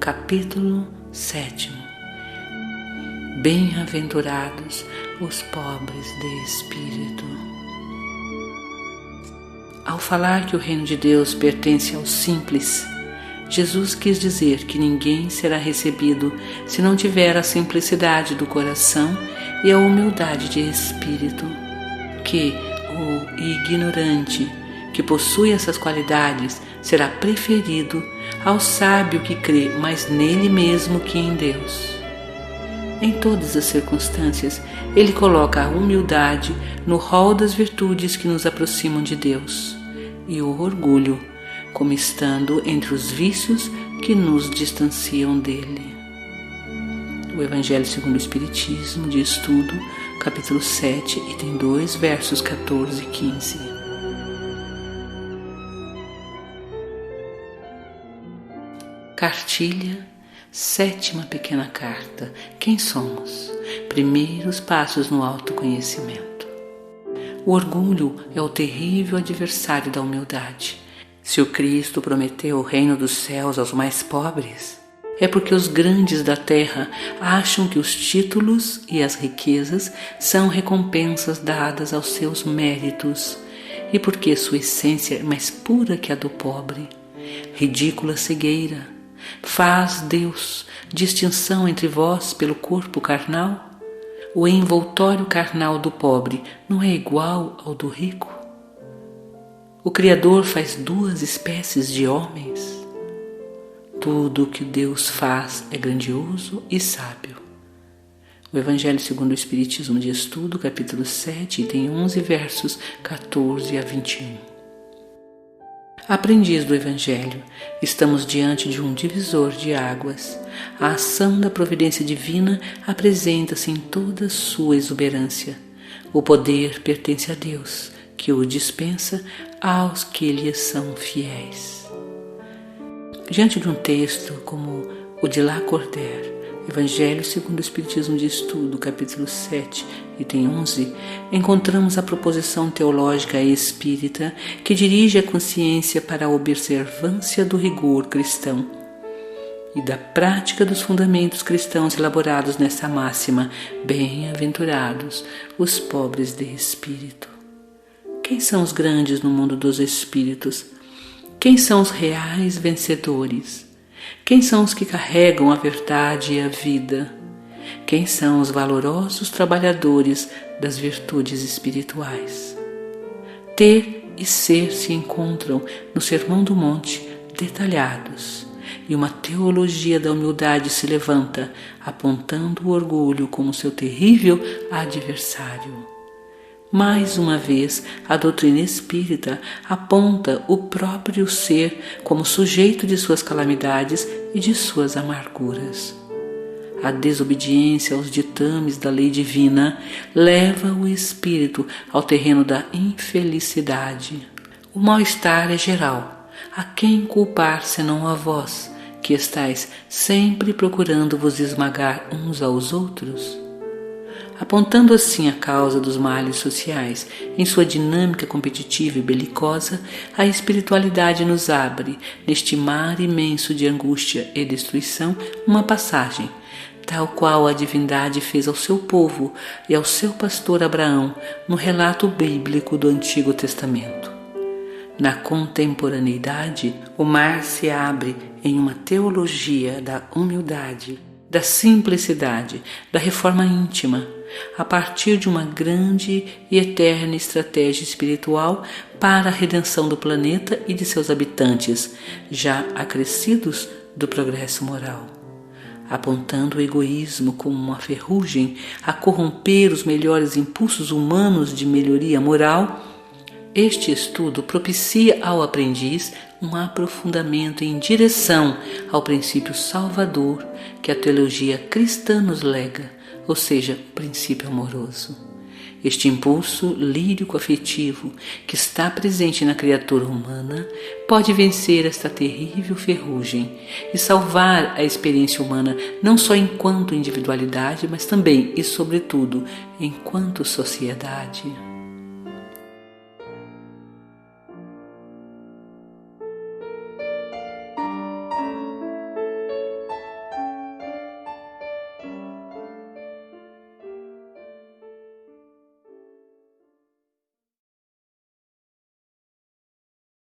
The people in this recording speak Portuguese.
capítulo 7. Bem-aventurados os pobres de espírito. Ao falar que o reino de Deus pertence aos simples, Jesus quis dizer que ninguém será recebido se não tiver a simplicidade do coração e a humildade de espírito, que o ignorante que possui essas qualidades será preferido ao sábio que crê mais nele mesmo que em Deus. Em todas as circunstâncias, ele coloca a humildade no rol das virtudes que nos aproximam de Deus e o orgulho como estando entre os vícios que nos distanciam dele. O Evangelho segundo o Espiritismo, de Estudo, capítulo 7, item 2, versos 14 e 15. Cartilha, 7ª pequena carta. Quem somos? Primeiros passos no autoconhecimento. O orgulho é o terrível adversário da humildade. Se o Cristo prometeu o reino dos céus aos mais pobres, é porque os grandes da terra acham que os títulos e as riquezas são recompensas dadas aos seus méritos e porque sua essência é mais pura que a do pobre. Ridícula cegueira! Faz Deus distinção entre vós pelo corpo carnal? O envoltório carnal do pobre não é igual ao do rico? O Criador faz duas espécies de homens. Tudo o que Deus faz é grandioso e sábio. O Evangelho segundo o Espiritismo, de Estudo, capítulo 7, item 11, versos 14 a 21. Aprendiz do Evangelho, estamos diante de um divisor de águas. A ação da providência divina apresenta-se em toda sua exuberância. O poder pertence a Deus, que o dispensa aos que lhe são fiéis. Diante de um texto como o de Lacordaire, Evangelho segundo o Espiritismo de Estudo, capítulo 7, item 11, encontramos a proposição teológica espírita que dirige a consciência para a observância do rigor cristão e da prática dos fundamentos cristãos elaborados nessa máxima: bem-aventurados os pobres de espírito. Quem são os grandes no mundo dos espíritos? Quem são os reais vencedores? Quem são os que carregam a verdade e a vida? Quem são os valorosos trabalhadores das virtudes espirituais? Ter e ser se encontram no Sermão do Monte detalhados, e uma teologia da humildade se levanta, apontando o orgulho como seu terrível adversário. Mais uma vez, a doutrina espírita aponta o próprio ser como sujeito de suas calamidades e de suas amarguras. A desobediência aos ditames da lei divina leva o espírito ao terreno da infelicidade. O mal-estar é geral. A quem culpar senão a vós, que estáis sempre procurando vos esmagar uns aos outros? Apontando assim a causa dos males sociais em sua dinâmica competitiva e belicosa, a espiritualidade nos abre, neste mar imenso de angústia e destruição, uma passagem, tal qual a divindade fez ao seu povo e ao seu pastor Abraão no relato bíblico do Antigo Testamento. Na contemporaneidade, o mar se abre em uma teologia da humildade, da simplicidade, da reforma íntima, a partir de uma grande e eterna estratégia espiritual para a redenção do planeta e de seus habitantes, já acrescidos do progresso moral. Apontando o egoísmo como uma ferrugem a corromper os melhores impulsos humanos de melhoria moral, este estudo propicia ao aprendiz um aprofundamento em direção ao princípio salvador que a teologia cristã nos lega, ou seja, o princípio amoroso. Este impulso lírico-afetivo que está presente na criatura humana pode vencer esta terrível ferrugem e salvar a experiência humana não só enquanto individualidade, mas também e sobretudo enquanto sociedade.